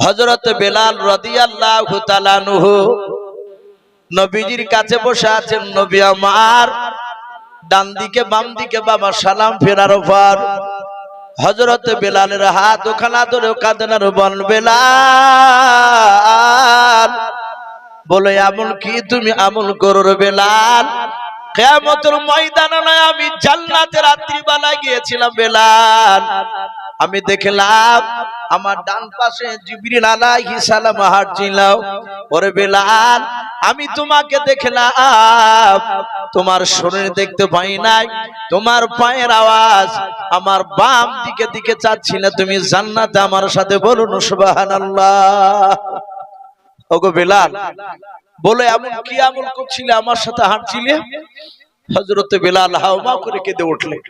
হযরত বেলাল রাদিয়াল্লাহু তাআলা আনহু নবীজির কাছে বসে আছেন। নবী আমার ডান দিকে বাম দিকে বাবা সালাম ফেরার পর হযরত বেলালের হাত ওখানা ধরে কাঁদেন আর বলেন, বেলাল বলে এমন কি তুমি আমল করো বেলাল? কিয়ামতের ময়দানে নয়, আমি জান্নাতে রাত্রিবেলা গিয়েছিলাম বেলাল, আমি দেখলাম আমার ডান পাশে জিবরিল আলাইহিস সালাম হাঁটছিল। ওরে বেলাল আমি তোমাকে দেখলাম, তোমার শরীর দেখতে পাই নাই, তোমার পায়ের আওয়াজ আমার বাম দিকে দিকে চাচ্ছিল, তুমি জান্নাতে আমার সাথে বলুন সুবহানাল্লাহ। ওগো বেলাল বলে এমন কি আমল করছিলে আমার সাথে হাঁটছিলে? হযরত বেলাল হাওমা করে কেঁদে উঠলেন।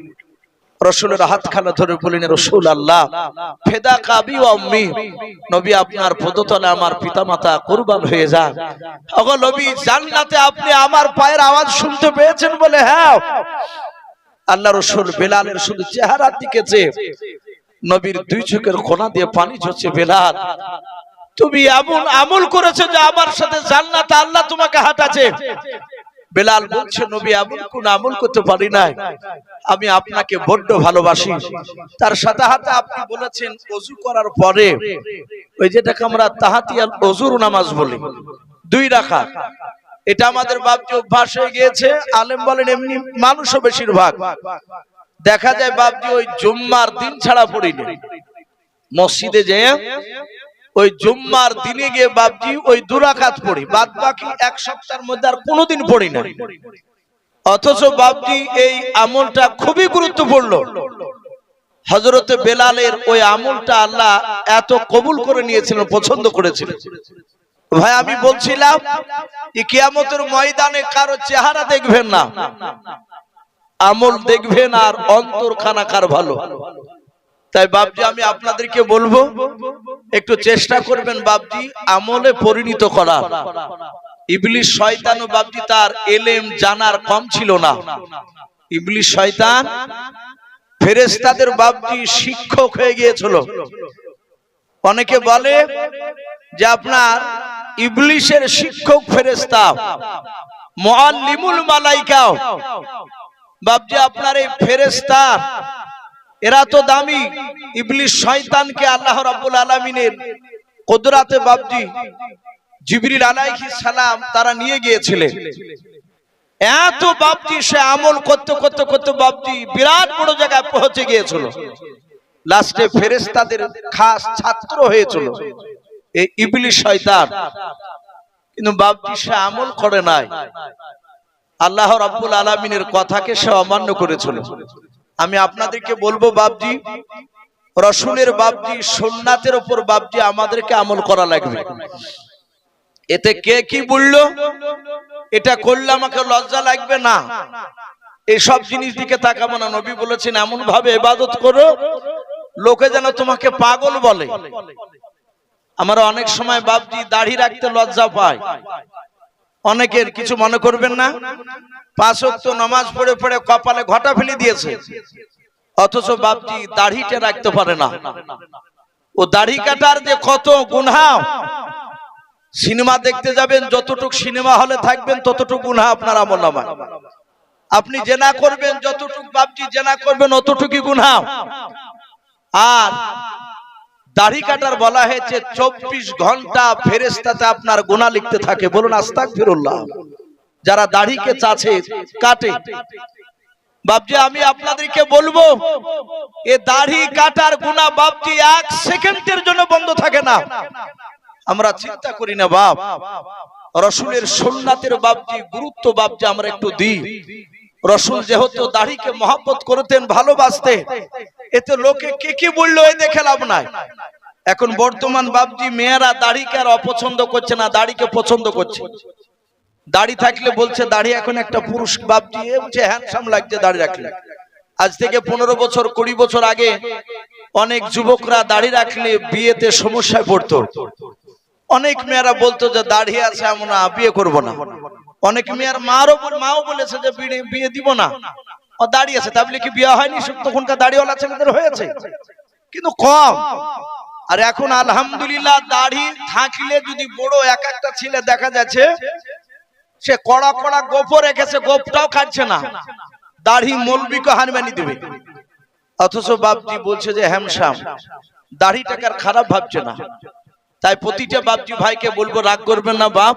রাসূলের হাতখানা ধরে বললেন, রাসূলুল্লাহ ফিদাকা আবি ওয়া উম্মি, নবী আপনার পদতলে আমার পিতামাতা কুরবান হয়ে যান। ওগো নবী জান্নাতে আপনি আমার পায়ের আওয়াজ শুনতে পেয়েছেন? বলে হ্যাঁ। আল্লাহ রাসূল বেলালের শুধু চেহারার দিকে চেয়ে নবীর দুই চোখের কোণা দিয়ে পানি ঝরছে। বেলাল তুমি এমন আমল করেছো যে আমার সাথে জান্নাতে আল্লাহ তোমাকে হাঁটাচ্ছে। বেলাল বলছে, নবী এমন কোন আমল করতে পারি নাই, আমি আপনাকে বড্ড ভালোবাসি। তার সাথে সাথে আপনি বলেছেন ওযু করার পরে ওই যেটাকে আমরা তাহাতিয়াল ওযুর নামাজ বলি 2 রাকাত, এটা আমাদের বাপজি অভ্যাস হয়ে গিয়েছে। আলেম বলেন এমনি মানুষও বেশিরভাগ দেখা যায় বাপজি ওই জুম্মার দিন ছাড়া পড়ি না, মসজিদে যেয়ে ওই জুম্মার দিনে গিয়ে বাপজি ওই 2 রাকাত পড়ি, বাদ বাকি এক সপ্তাহের মধ্যে আর কোনোদিন পড়ি না। অথচ বাপজি এই আমলটা খুবই গুরুত্বপূর্ণ। হযরত বেলালের ওই আমলটা আল্লাহ এত কবুল করে নিয়েছিলেন, পছন্দ করেছিলেন। ভাই আমি বলছিলাম কিয়ামতের ময়দানে কারো চেহারা দেখবেন না, আমল দেখবেন আর অন্তরখানা কার ভালো। তাই বাপজি আমি আপনাদেরকে বলবো একটু চেষ্টা করবেন বাপজি আমলে পরিণত করার। ইবলিস শয়তানও বাপজি তার এলেম জানার কম ছিল না। ইবলিস শয়তান ফেরেশতাদের বাপজি শিক্ষক হয়ে গিয়েছিল। অনেকে বলে যে আপনার ইবলিসের শিক্ষক ফেরেশতা, মুআল্লিমুল মালায়েকা। বাপজি আপনার এই ফেরেশতা এরা তো দামি। ইবলিস শয়তানকে আল্লাহ রাব্বুল আলামিনের কুদরতে বাপজি জিবরিল আলাইহিস সালাম তারা নিয়ে গিয়েছিলেন। এত বাপজি সে আমল করতে করতে করতে বাপজি বিরাট বড় জায়গায় পৌঁছে গিয়েছিল। লাস্টে ফেরেশতাদের খাস ছাত্র হয়েছিল এই ইবলিস শয়তান। কিন্তু বাপজি সে আমল করে নাই, আল্লাহ রাব্বুল আলামিনের কথাকে সে অমান্য করেছিল। আমি আপনাদেরকে বলবো বাপজি রাসূলের বাপজি সুন্নাতের উপর বাপজি আমাদেরকে আমল করা লাগবে। এতে কে কি বললো এটা করলে আমাকে লজ্জা লাগবে না, এই সব জিনিস দিকে তাকাবো না। নবী বলেছেন এমন ভাবে ইবাদত করো লোকে যেন তোমাকে পাগল বলে। আমরা অনেক সময় বাপজি দাড়ি রাখতে লজ্জা পায়, অনেকের কিছু মনে করবেন না, 5 ওয়াক্ত নামাজ পড়ে পড়ে কপালে ঘটা ফেলে দিয়েছে, অথচ বাপজি দাড়িটা রাখতে পারে না। ও দাড়ি কাটার যে কত গুনাহ। সিনেমা দেখতে যাবেন, যতটুক সিনেমা হলে থাকবেন ততটুক গুনাহ আপনার আমলনামায়। আপনি জেনা করবেন, যতটুক বাপজি জেনা করবেন অতটুকুই গুনাহ। আর দাড়ি কাটার বলা হয়েছে 24 ঘন্টা ফেরেশতাতে আপনার গুনাহ লিখতে থাকে। বলুন আস্তাগফিরুল্লাহ। যারা দাড়িকে চাচে কাটে বাপজি আমি আপনাদেরকে বলবো এ দাড়ি কাটার গুনাহ বাপজি 1 সেকেন্ডের জন্য বন্ধ থাকে না। আমরা চিন্তা করি না বাপ, রাসূলের সুন্নাতের বাপজি গুরুত্ব বাপজি আমরা একটু দিই। রাসূল যেহেতু দাড়িকে মহব্বত করতেন, ভালোবাসতেন, এতে লোকে কে কি বললো এই দেখে লাভ নাই। এখন বর্তমান বাপজি মেয়েরা দাড়িকে আর অপছন্দ করছে না, দাড়িকে পছন্দ করছে। দাড়ি থাকলে বলছে দাড়ি এখন একটা পুরুষ বাপজি বলছে হ্যান্ডসাম লাগছে দাড়ি রাখলে। আজ থেকে 15 বছর 20 বছর আগে অনেক যুবকরা দাড়ি রাখলে বিয়েতে সমস্যায় পড়তো। অনেক মেয়েরা বলতো যে দাড়ি আছে আমরা বিয়ে করব না। অনেক মেয়ের মাও বলেছে যে বিয়ে দিব না, ও দাড়ি আছে, তাহলে কি বিয়ে হয়নি? তখনকার দাড়িওয়ালা ছেলেদের হয়েছে কিন্তু কম। আর এখন আলহামদুলিল্লাহ দাড়ি থাকলে যদি বড় এক একটা ছেলে দেখা যাচ্ছে সে কড়া কড়া গোপ রেখেছে, গোপটাও খাচ্ছে না, দাড়ি মৌলবীকে হারমানি দেবে। অথচ বাপজি বলছে যে হ্যামশাম দাড়িটাকে আর খারাপ ভাবছে না। তাই প্রতিটা বাপজি ভাইকে বলবো, রাগ করবেন না বাপ,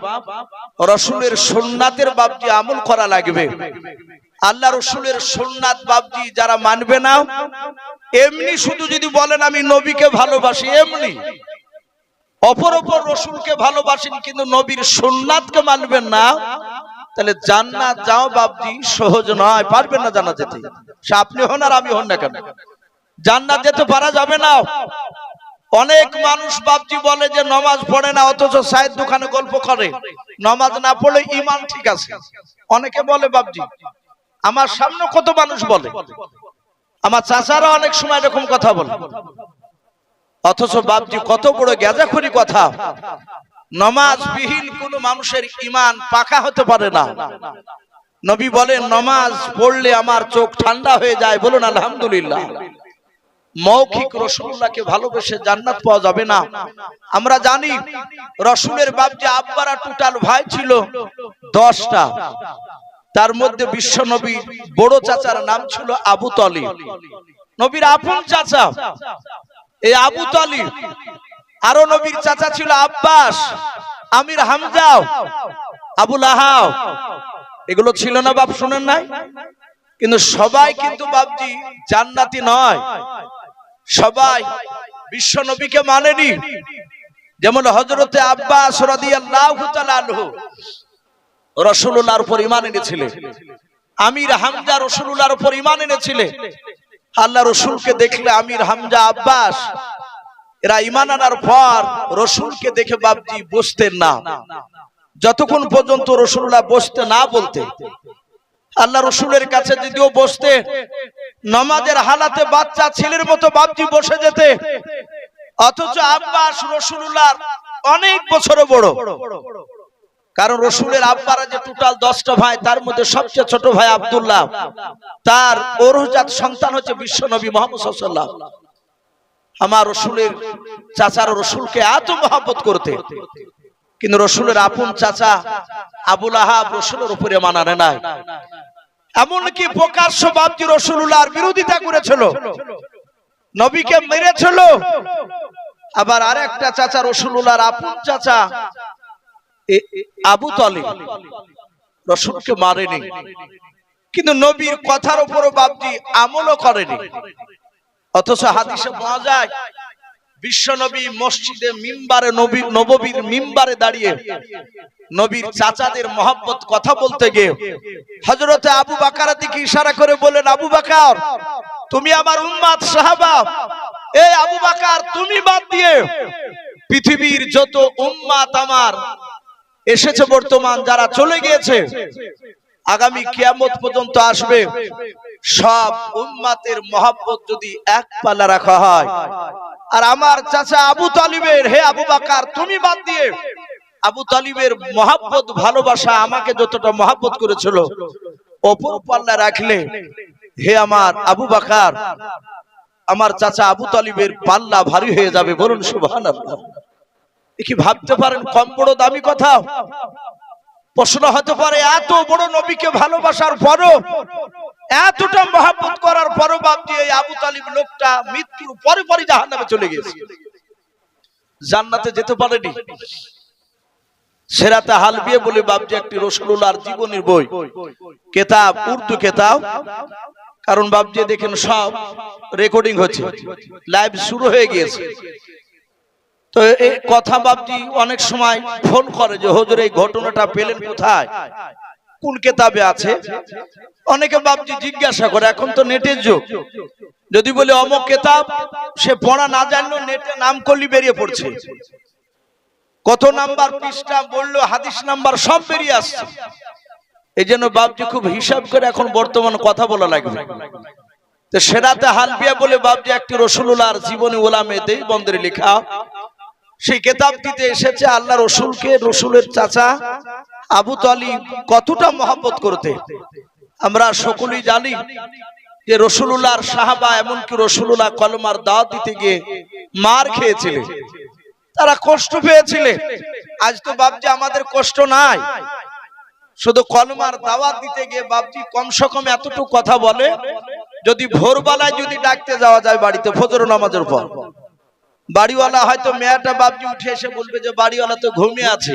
রসুলের সুন্নাতের বাপজি আমল করা লাগবে। আল্লাহ রসুলের সুন্নাত বাপজি যারা মানবে না, এমনি শুধু যদি বলেন আমি নবীকে ভালোবাসি, এমনি অপর রসুলকে ভালোবাসেন কিন্তু নবীর সুন্নাতকে মানবেন না, তাহলে জান্নাত যাও বাপজি সহজ নয়, পারবেন না জান্নাত যেতে। সে আপনি হন আর আমি হন না কেন, জান্নাত যেতে পারা যাবে না। অনেক মানুষ বাপজি বলে যে নামাজ পড়ে না, অথচ সাইদ দোকানে গল্প করে, নামাজ না পড়লে ঈমান ঠিক আছে। অনেকে বলে বাপজি, আমার সামনে কত মানুষ বলে, আমার চাচারা অনেক সময় এরকম কথা বলে। অথচ বাপজি কত বড় গেজাখুরি কথা। নামাজ বিহীন কোন মানুষের ঈমান পাকা হতে পারে না। নবী বলেন নামাজ পড়লে আমার চোখ ঠান্ডা হয়ে যায়, বলুন আলহামদুলিল্লাহ। মৌখিক রাসূলুল্লাহকে ভালোবেসে জান্নাত পাওয়া যাবে না। আমরা জানি রাসূলের বাপজি আব্বারা টোটাল ভাই ছিল 10টা, তার মধ্যে বিশ্ব নবীর বড় চাচার নাম ছিল আবু তালিব, নবীর আপন চাচা এই আবু তালিব। আরো নবীর চাচা ছিল আব্বাস, আমির হামজা, আবু লাহাব, এগুলো ছিল না বাপ, শুনেন নাই? কিন্তু সবাই কিন্তু বাপজি জান্নাতি নয়, সবাই বিশ্ব নবীকে মানেনি। যেমন হযরতে আব্বাস রাদিয়াল্লাহু তাআলা আনহু রাসূলুল্লাহর উপর ঈমান এনেছিলেন, আমির হামজা রাসূলুল্লাহর উপর ঈমান এনেছিলেন। আল্লাহ রাসূলকে দেখলে আমির হামজা আব্বাস এরা ঈমান আনার পর রাসূলকে দেখে বাপজি বসতেন না, যতক্ষণ পর্যন্ত রাসূলুল্লাহ বসতে না বলতে। আল্লাহ রাসূলের কাছে যদিও বসতে, নামাজের হালাতে বাচ্চা ছেলের মতো বাপজি বসে যেতে। অথচ আব্বাস রাসূলুল্লাহর অনেক বছর বড়, কারণ রাসূলের আব্বারা যে টোটাল 10টা ভাই, তার মধ্যে সবচেয়ে ছোট ভাই আব্দুল্লাহ, তার ওরজাত সন্তান হচ্ছে বিশ্ব নবী মুহাম্মদ সাল্লাল্লাহু আলাইহি ওয়াসাল্লাম। আমার রাসূলের চাচার রাসূলকে এত মহব্বত করতে, কিন্তু রাসূলের আপন চাচা আবু লাহাব রাসূলের উপরে মানানে নাই। এমনকি প্রকাশ্য বাপজি রাসূলুল্লাহর বিরোধিতা করেছিল, নবীকে মেরেছিল। আবার আরেকটা চাচা রাসূলুল্লাহর আপন চাচা আবু তালিব রাসূলকে মারেনি, কিন্তু নবীর কথার উপরও বাপজি আমলও করেনি। অথচ হাদিসে পাওয়া যায় বিশ্ব নবী মসজিদে মিম্বারে নববীর মিম্বারে দাঁড়িয়ে নবীর চাচাদের মহব্বত কথা বলতে গিয়ে হযরতে আবু বকরের দিকে ইশারা করে বলেন, আবু বকর তুমি আমার উম্মত সাহাবা, এই আবু বকর তুমি বাদ দিয়ে পৃথিবীর যত উম্মত আমার এসেছে বর্তমান যারা চলে গিয়েছে, আগামী কিয়ামত পর্যন্ত আসবে, সব উম্মতের মহব্বত যদি এক পাল্লা রাখা হয়, আর আমার চাচা আবু তালিবের, হে আবু বকর তুমি বাদ দিয়ে আবু তালিবের মহব্বত ভালোবাসা আমাকে যতটা মহব্বত করেছিল অপর পাল্লা রাখলে, হে আমার আবু বকর আমার চাচা আবু তালিবের পাল্লা ভারী হয়ে যাবে, বলুন সুবহানাল্লাহ। কি ভাবতে পারেন কম বড় দামি কথা? প্রশ্ন হতে পারে এত বড় নবীকে ভালোবাসার পরও, এতটা মহব্বত করার পরও বাপজি এই আবু তালিব লোকটা মৃত্যুর পরে পরে জাহান্নামে চলে গেছে, জান্নাতে যেতে পারেনি। সেরাতে হালবিয়া বলে বাপজি একটি রাসূলুল্লাহর জীবনের বই, কিতাব, উর্দু কিতাব। কারণ বাপজি দেখেন সব রেকর্ডিং হচ্ছে, লাইভ শুরু হয়ে গিয়েছে। তো এই কথা বাপজি অনেক সময় ফোন করে যে হুজুর এই ঘটনাটা পেলেন কোথায়, কোন কিতাবে আছে? অনেকে বাপজি জিজ্ঞাসা করে, এখন তো নেটের যুগ, যদি বলে অমুক কিতাব, সে পড়া না জানলেও নেটে নাম করলি বেরিয়ে পড়ছে, কত নাম্বার পৃষ্ঠা বললো, হাদিস নাম্বার সব বেরিয়ে আসছে। এই জন্য বাপজি খুব হিসাব করে এখন বর্তমান কথা বলা লাগবে। তো সেরাতে হালবিয়া বলে বাপজি একটি রাসূলুল্লাহর জীবনী ওলামে দেওবন্দের লেখা, সেই কিতাবটিতে এসেছে আল্লাহ রাসূলকে রাসূলের চাচা আবু তালিব কতটা মহব্বত করতে। আমরা সকলেই জানি যে রাসূলুল্লাহর সাহাবা এমনকি রাসূলুল্লাহ কলমার দাওয়াত দিতে গিয়ে মার খেয়েছিলেন, তারা কষ্ট পেয়েছিলেন। আজ তো বাপজি আমাদের কষ্ট নাই, শুধু কলমার দাওয়াত দিতে গিয়ে বাপজি কমসে কম এতটুকু কথা বলে, যদি ভোরবেলায় যদি ডাকতে যাওয়া যায় বাড়িতে ফজর নামাজের পর, বাড়িওয়ালা হয়তো মেয়েটা বাপজি উঠে এসে বলবে যে বাড়িওয়ালা তো ঘুমিয়ে আছে,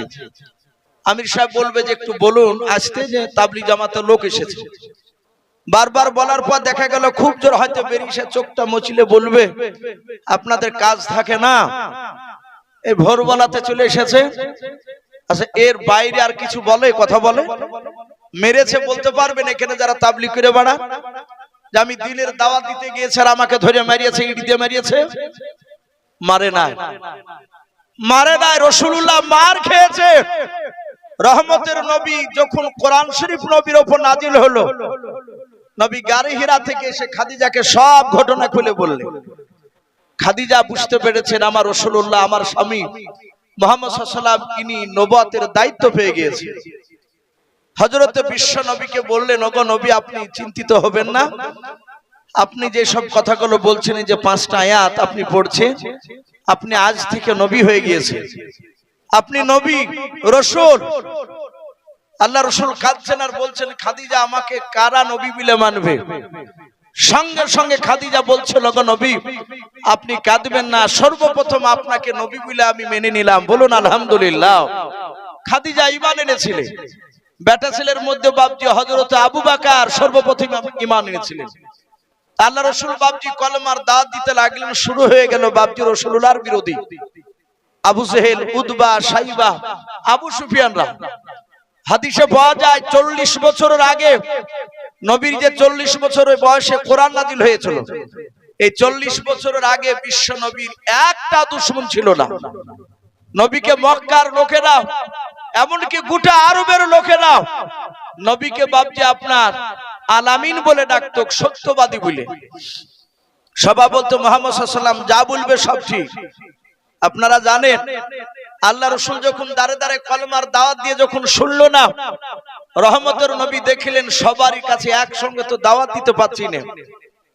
আমির সাহেব বলবে যে একটু বলুন আসতে, যে তাবলিগ জামাতের লোক এসেছে। বারবার বলার পর দেখা গেল খুব জোর হয়তো বেরিয়ে চোখটা মুছলে বলবে আপনাদের কাজ থাকে না, এই ভোরবেলাতে চলে এসেছে। আচ্ছা এর বাইরে আর কিছু বলে, কথা বলে? মেরেছে বলতে পারবেন এখানে যারা তাবলিগ করে বেড়ান, যে আমি দিনের দাওয়াত দিতে গিয়েছি আর আমাকে ধরে মারিয়েছে, ইট দিয়ে মারিয়েছে? মারে নাই, মারে নাই। রাসূলুল্লাহ মার খেয়েছে। রহমতের নবী যখন কোরআন শরীফ নবীর উপর নাজিল হলো, নবী গারে হিরা থেকে এসে খাদিজাকে সব ঘটনা খুলে বললেন। খাদিজা বুঝতে পেরেছেন আমার রাসূলুল্লাহ আমার স্বামী মুহাম্মদ সাল্লাল্লাহু আলাইহি ওয়াসাল্লাম ইনি নবুয়তের দায়িত্ব পেয়ে গিয়েছে। হযরতে বিশ্ব নবীকে বললেন, ওগো নবী আপনি চিন্তিত হবেন না, আপনি যে সব কথাগুলো বলছেন এই যে 5টা আয়াত আপনি পড়ছেন, আপনি আজ থেকে নবী হয়ে গিয়েছেন, আপনি নবী রাসূল। আল্লাহ রাসূল কাঁদছেন আর বলছেন খাদিজা আমাকে কারা নবী বলে মানবে? সঙ্গে সঙ্গে খাদিজা বলছিল ওগো নবী আপনি কাঁদবেন না, সর্বপ্রথম আপনাকে নবী বলে আমি মেনে নিলাম, বলুন আলহামদুলিল্লাহ। খাদিজা ঈমান এনেছিলেন। বেটা ছেলের মধ্যে বাপজি হযরত আবু বকর সর্বপ্রথম ঈমান এনেছিলেন। আল্লাহ রাসূল বাপজি কলমার দাওয়াত দিতে লাগলেন, শুরু হয়ে গেল বাপজি রাসূলুল্লাহর বিরোধী আবু জেহেল, উতবা, সাইবা, আবু সুফিয়ানরা। হাদিসে পাওয়া যায় 40 বছরের আগে নবীর যে 40 বছরের বয়সে কোরআন নাজিল হয়েছিল, এই 40 বছরের আগে বিশ্ব নবীর একটা দুশমন ছিল না। নবীকে মক্কার লোকেরা এমনকি গোটা আরবের লোকেরা নবীকে বাপজি আপনার আলামিন বলে ডাকতো, সত্যবাদী বলে। সবাই বলতো মুহাম্মদ সাল্লাল্লাহু আলাইহি ওয়াসাল্লাম যা বলবে সব ঠিক। আপনারা জানেন আল্লাহ রাসূল যখন দাঁড়ে দাঁড়ে কলমার দাওয়াত দিয়ে যখন শুনলো না, রহমতের নবী দেখলেন সবারই কাছে একসঙ্গে তো দাওয়াত দিতে পারছি না,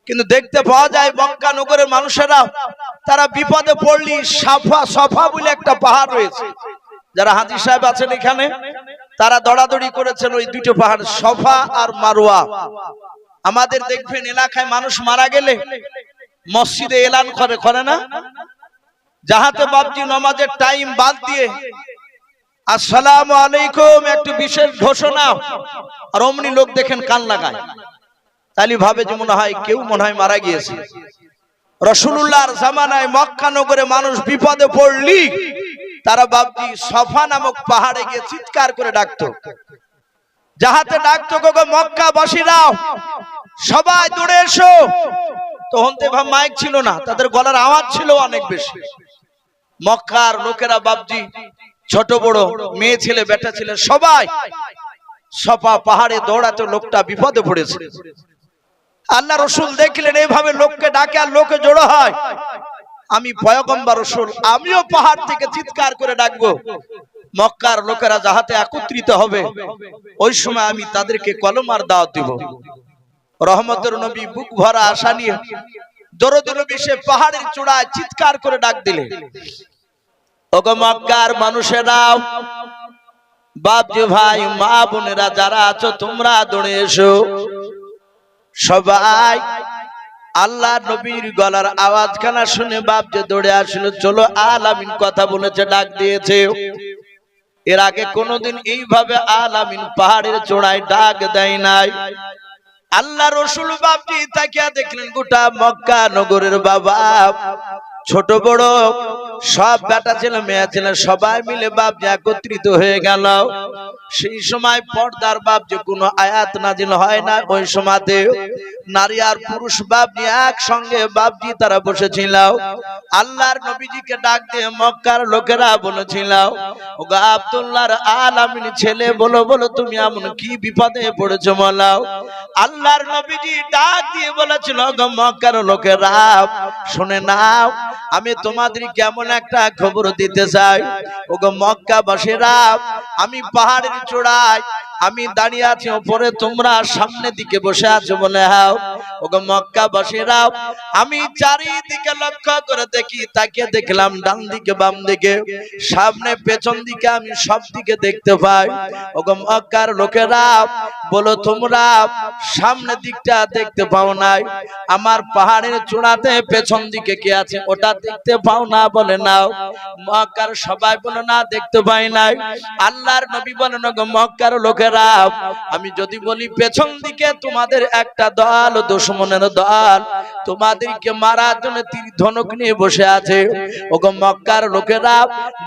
কিন্তু দেখতে পাওয়া যায় মক্কা নগরের মানুষেরা তারা বিপদে পড়লি সফা বলে একটা পাহাড় রয়েছে, যারা হাজী সাহেব আছেন এখানে তারা দৌড়াদৌড়ি করেছেন ওই দুটো পাহাড় সফা আর মারওয়া। আমাদের দেখবেন এলাকায় মানুষ মারা গেলে মসজিদে এলান করে না, যাহাতে বাপজি নামাজের টাইম বাদ দিয়ে আসসালামু আলাইকুম একটু বিশেষ ঘোষণা, আর অমনি লোক দেখেন কান লাগায়, তাহলে ভাবে যে মনে হয় কেউ মনে হয় মারা গিয়েছে। রাসূলুল্লাহর জামানায় মক্কা নগরে মানুষ বিপদে পড়লি তারা বাপজি সফা নামক পাহাড়ে গিয়ে চিৎকার করে ডাকতো, যাহাতে ডাকতো গো মক্কাবাসীরা সবাই দৌড়ে এসো। তখন তো এভাবে মাইক ছিল না, তাদের গলার আওয়াজ ছিল অনেক বেশি। মক্কার লোকেরা বাপজি ছোট বড় মেয়ে ছেলে বেটা ছেলে সবাই সফা পাহাড়ে দৌড়াতে, লোকটা বিপদে পড়েছে। আল্লাহ রাসূল দেখলেন এইভাবে লোককে ডাকে আর লোকে জড়ো হয়, আমি পয়গম্বর রাসূল আমিও পাহাড় থেকে চিৎকার করে ডাকবো, মক্কার লোকেরা যাহাতে একত্রিত হবে, ওই সময় আমি তাদেরকে কলমার দাওয়াত দিব। রহমতের নবী বুক ভরা আশা নিয়ে দরদে নবী সে পাহাড়ের চূড়ায় চিৎকার করে ডাক দিলেন, ওগো মক্কার মানুষেরা, বাপজি ভাই মা বোনেরা যারা আছো তোমরা দৌড়ে এসো। সবাই আল্লাহ নবীর গলার আওয়াজ খানা শুনে বাপজি দৌড়ে আসলো। চলো আলামিন কথা বলেছে, ডাক দিয়েছে। এর আগে কোনোদিন এইভাবে আলামিন পাহাড়ের চূড়ায় ডাক দেয় নাই। আল্লাহ রাসূল বাপজি তাকিয়া দেখলেন গোটা মক্কা নগরের বাবা ছোট বড় সব বেটা ছেলে মেয়ে ছেলে সবাই মিলে বাপজি একত্রিত হয়ে গেল। সেই সময় পর্দার বাপজি কোনো আয়াত নাজিল হয় না, ওই সময়তে নারী আর পুরুষ বাপজি একসঙ্গে বাপজি তারা বসেছিল। আল্লাহর নবীজিকে ডাক দিয়ে মক্কার লোকেরা বলেছিল, ওগো আব্দুল্লাহর আলামিন ছেলে বলো বলো তুমি এমন কি বিপদে পড়েছো বলাও। আল্লাহর নবীজি ডাক দিয়ে বলেছিল, ওগো মক্কার লোকেরা শুনে নাও, আমি তোমাদের কেমন একটা খবর দিতে চাই। ওগো মক্কাবাসীরা, আমি পাহাড়ের চূড়ায় আমি দাঁড়িয়ে আছি উপরে, তোমরা সামনে দিকে বসে আছো বলে হাও। ওগো মক্কাবাসীরা, আমি চারিদিকে লক্ষ্য করে দেখি, তাকে দেখলাম ডান দিকে বাম দিকে সামনে পেছন দিকে, আমি সব দিকে দেখতে পাই। ওগো মক্কার লোকেরা, বলো তোমরা সামনে দিকটা দেখতে পাও নাই? আমার পাহাড়ের চূড়াতে পেছন দিকে কে আছে ওটা দেখতে পাও না? বলে নাও। মক্কার সবাই বলে না, দেখতে পাই নাই। আল্লাহর নবী বলেন, ওগো মক্কার লোকেরা, আমি যদি বলি পেছন দিকে তোমাদের একটা দল, দুশমনের দল, তোমাদেরকে মারার জন্য তীর ধনুক নিয়ে বসে আছে। ওগো মক্কার লোকেরা,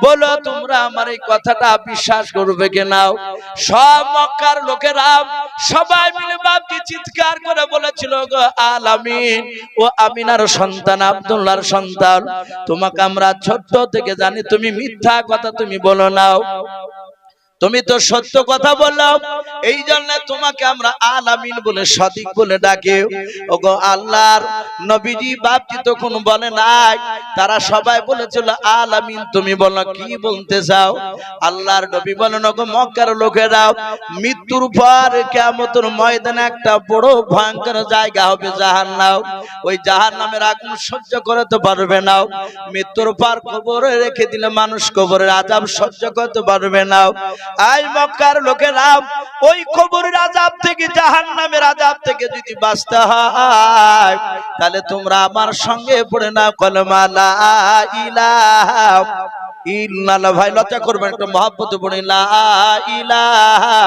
বলো তোমরা আমার এই কথাটা বিশ্বাস করবে কিনা? সব মক্কার লোকেরা সবাই মিলে বাপজি চিৎকার করে বলেছিল, গো আলামিন, ও আমিনার সন্তান, আব্দুল্লাহর সন্তান, তোমাকে আমরা ছোট্ট থেকে জানি তুমি মিথ্যা কথা তুমি বলো নাও, তুমি তো সত্য কথা বললো, এই জন্য তোমাকে আমরা আলামিন বলে সদিক বলে ডাকে। ওগো আল্লাহর নবীজি বাপজি তখন বলে নাই, তারা সবাই বলেছিল আলামিন, তুমি বলো কি বলতে চাও? আল্লাহর নবী বলেন, ওগো মক্কার লোকেরা, মৃত্যুর পর কিয়ামতের ময়দানে একটা বড় ভয়ঙ্কর জায়গা হবে জাহান্নাম। ওই জাহান্নামের আগুন সহ্য করতে পারবে না। মৃত্যুর পর কবরে রেখে দিলে মানুষ কবরের আযাব সহ্য করতে পারবে না। আই মক্কার লোকেরা, ওই কবরের আযাব থেকে, জাহান্নামের আযাব থেকে যদি বাঁচতে হয়, তাহলে তোমরা আমার সঙ্গে পড়ে নাও কলমা লা ইলাহা ইল্লাল্লাহ। ভাই লজ্জা করবেন, একটু মহব্বতে পড়ে লা ইলাহা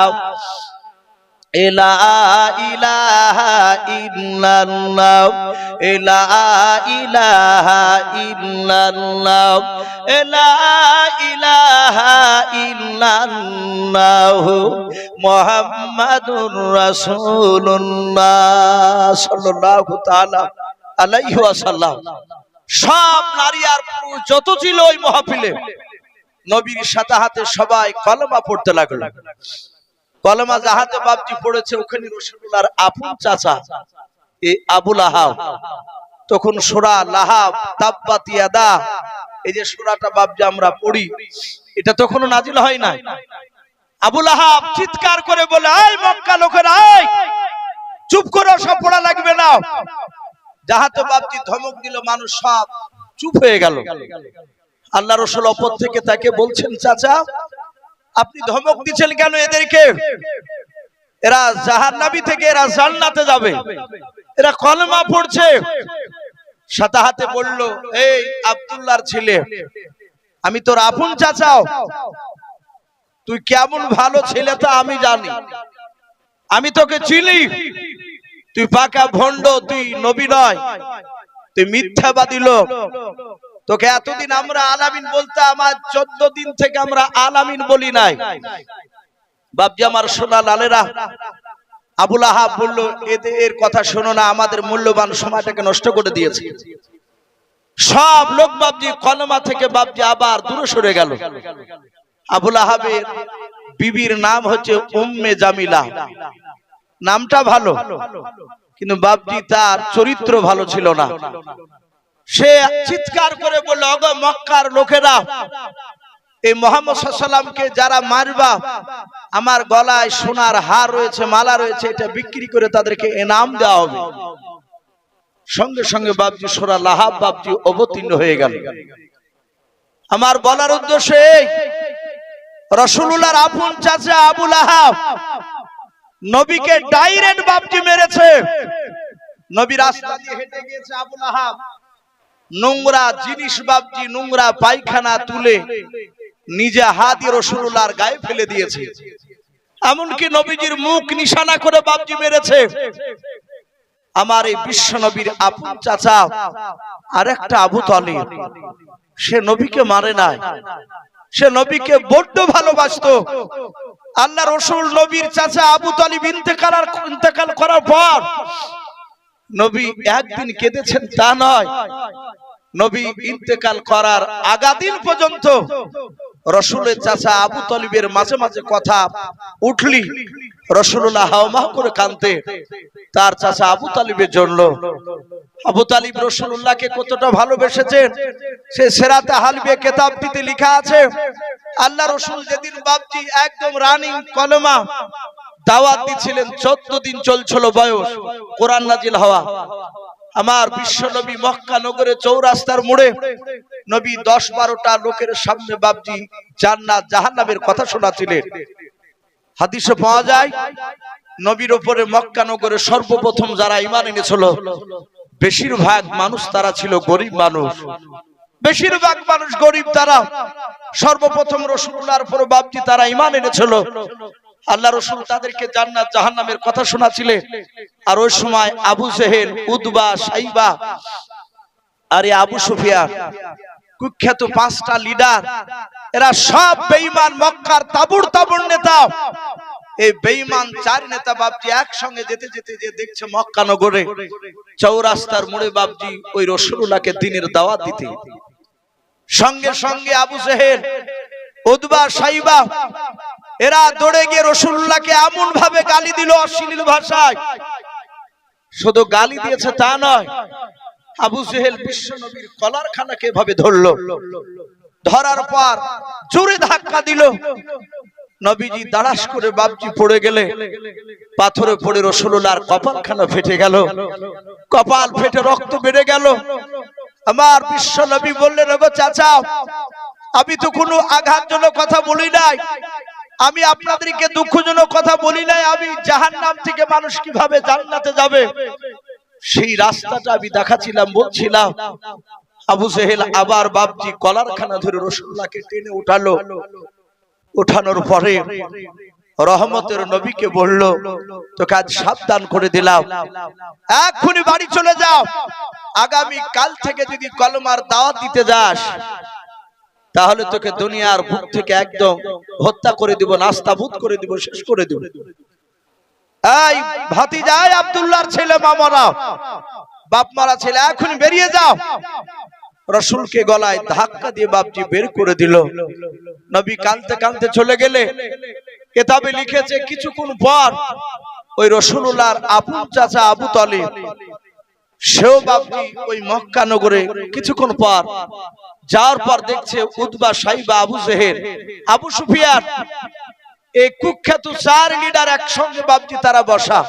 ইলাহা ইল্লাল্লাহ, লা ইলাহা ইল্লাল্লাহ, লা ইলাহা ইল্লাল্লাহ, মুহাম্মাদুর রাসূলুল্লাহ সাল্লাল্লাহু তাআলা আলাইহি ওয়াসাল্লাম। সব নারী আর পুরুষ যত ছিল ওই মাহফিলে, নবীর সাথে হাতে সবাই কলমা পড়তে লাগলো। কলমা যাহাতে বাপজি পড়েছে, ওখানে রাসূলুল্লাহর আপন চাচা এই আবু লাহাব, তখন সূরা লাহাব, তাব্বাত ইয়াদা, এই যে সূরাটা বাপজি আমরা পড়ি, এটা তখনও নাজিল হয় নাই। আবু লাহাব চিৎকার করে বলে, এই মক্কা লোকেরা, এই চুপ করো, সব পড়া লাগবে না। যাহাতে বাপজি ধমক দিল, মানুষ সব চুপ হয়ে গেল। আল্লাহ রাসূল অপর থেকে তাকে বলছেন, চাচা আপনি ধমক দিচ্ছেন কেন এদেরকে? এরা জাহান্নামী থেকে এরা জান্নাতে যাবে, এরা কলমা পড়ছে। সাথে হাতে বলল, এই আব্দুল্লাহর ছেলে, আমি তোর আপন চাচাও, তুই কেমন ভালো ছেলে তা আমি জানি, আমি তোকে চিনি, তুই পাকা ভণ্ড, তুই নবী নয়, তুই মিথ্যাবাদী লোক। তোকে এতদিন আমরা আলামিন বলতাম, আজ 14 দিন থেকে আমরা আলামিন বলি নাই। বাপজি আমার সোনা লালেরা, আবু লাহাব বলল, এর কথা শোনো না, আমাদের মূল্যবান সময়টাকে নষ্ট করে দিয়েছে। সব লোক বাপজি কলমা থেকে বাপজি আবার দূরে সরে গেল। আবু লাহাবের বিবির নাম হচ্ছে উম্মে জামিলা, নামটা ভালো, কিন্তু বাপজি তার চরিত্র ভালো ছিল না। সে চিৎকার করে বলল, ওগো মক্কার লোকেরা, এই মুহাম্মদ সাল্লাল্লাহু আলাইহি ওয়াসাল্লামকে যারা মারবা, আমার গলায় সোনার হার রয়েছে, মালা রয়েছে, এটা বিক্রি করে তাদেরকে ইনাম দেওয়া হবে। সঙ্গে সঙ্গে বাপজি সূরা লাহাব বাপজি অবতীর্ণ হয়ে গেল। আমার বলার উদ্দেশ্য এই, রাসূলুল্লাহর আপন চাচা আবু লাহাব নবীকে ডাইরেক্ট বাপজি মেরেছে। নবী রাস্তা দিয়ে হেঁটে গিয়েছে, আবু লাহাব নোংরা জিনিস বাপজি, নোংরা পায়খানা তুলে নিজে হাতে রাসূলুল্লাহর গায়ে ফেলে দিয়েছে। এমনকি নবীজির মুখ নিশানা করে বাপজি মেরেছে। আমার এই বিশ্ব নবীর আপন চাচা আরেকটা আবু তালিব, সে নবীকে মারে নাই, সে নবীকে বড্ড ভালোবাসতো। আল্লাহ রাসূল নবীর চাচা আবু তালিব ইন্তেকাল করার পর নবী একদিন কেঁদেছেন তা নয়, নবী ইন্তেকাল করার আগাদিন পর্যন্ত রাসূলের চাচা আবু তালিবের মাঝে মাঝে কথা উঠলি রাসূলুল্লাহ হাওমাও করে কাঁদতে তার চাচা আবু তালিবের জন্য। আবু তালিব রাসূলুল্লাহকে কতটা ভালোবেসেছেন সে সিরাতে হালবিয়া কিতাবটিতে লেখা আছে। আল্লাহ রাসূল যেদিন বাপজি একদম রানিং কলমা দাওয়াত দিছিলেন। 14 দিন চলছিল বয়স, কোরআন নাজিল হওয়া। আমার বিশ্ব নবী মক্কা নগরে চৌরাস্তার মোড়ে নবী 10-12টা লোকের সামনে বাপজি জান্নাত জাহান্নামের কথা শোনাছিলেন। হাদিসে পাওয়া যায় নবীর উপরে মক্কা নগরে সর্বপ্রথম যারা ঈমান এনেছিল বেশিরভাগ মানুষ তারা ছিল গরিব মানুষ, বেশিরভাগ মানুষ গরিব। তারা সর্বপ্রথম রাসূলুল্লাহর উপর বাপজি তারা ঈমান এনেছিল। আল্লাহ রাসূল তাদেরকে জান্নাত জাহান্নামের কথা শোনাছিলেন। আর ওই সময় আবু জেহেল, উতবা, সাইবা আর আবু সুফিয়ান, কুখ্যাত 5টা লিডার, এরা সব বেঈমান, মক্কার তাবুর তাবুর নেতা। এই বেঈমান 4 নেতা বাপজি একসঙ্গে যেতে যেতে যে দেখছে মক্কা নগরে চৌরাস্তার মোড়ে বাপজি ওই রাসূলুল্লাহকে দ্বীনের দাওয়াত দিতে। সঙ্গে সঙ্গে আবু জেহেল, উতবা, সাইবা এরা দৌড়ে গিয়ে রাসূলুল্লাহকে এমন ভাবে গালি দিল অশ্লীল ভাষায়। শুধু গালি দিয়েছে তা নয়, আবু জেহেল বিশ্ব নবীর কলারখানাকে এভাবে ধরলো। ধরার পর জোরে ধাক্কা দিল। নবীজি দাঁড়াস করে বাপজি পড়ে গেলে পাথরে পড়ে রাসূলুল্লাহর কপালখানা ফেটে গেল। কপাল ফেটে রক্ত বেড়ে গেল। আমার বিশ্ব নবী বললেন, ওগো চাচা, আমি তো কোনো আঘাতজনক কথা বলি নাই, আমি আপনাদেরকে দুঃখজনক কথা বলি নাই। আমি জাহান্নাম থেকে মানুষ কিভাবে জান্নাতে যাবে সেই রাস্তাটা আমি দেখাচ্ছিলাম, বলছিলাম। আবু জেহেল আবার বাপজি কলারখানা ধরে রাসূলুল্লাহকে টেনে উঠালো। উঠানোর পরে রহমতের নবীকে বলল, তোকে আজ সাবধান করে দিলাম, এক্ষুনি বাড়ি চলে যাও। আগামী কাল থেকে যদি কলমার দাওয়াত দিতে যাস তাহলে তোকে দুনিয়ার বুক থেকে একদম হত্যা করে দিব, নাস্তাবুদ করে দিব, শেষ করে দিব। এই ভাতিজা, আব্দুল্লাহর ছেলে, মামারা, বাপ মারা ছেলে, এখনই বেরিয়ে যাও। রাসূলকে গলায় ধাক্কা দিয়ে বাপজি বের করে দিল। নবী কাঁদতে কাঁদতে চলে গেলে কিতাবে লিখেছে কিছুক্ষণ পর ওই রাসূলুল্লাহর আপন চাচা আবু তালিব সেও বাপজি ওই মক্কা নগরে কিছুক্ষণ পর যাওয়ার পর দেখছে উতবা, সাইবা, আবু জেহেল, আবু সুফিয়ান, এই কুখ্যাত 4 লিডার একসঙ্গে বাপজি তারা বসা।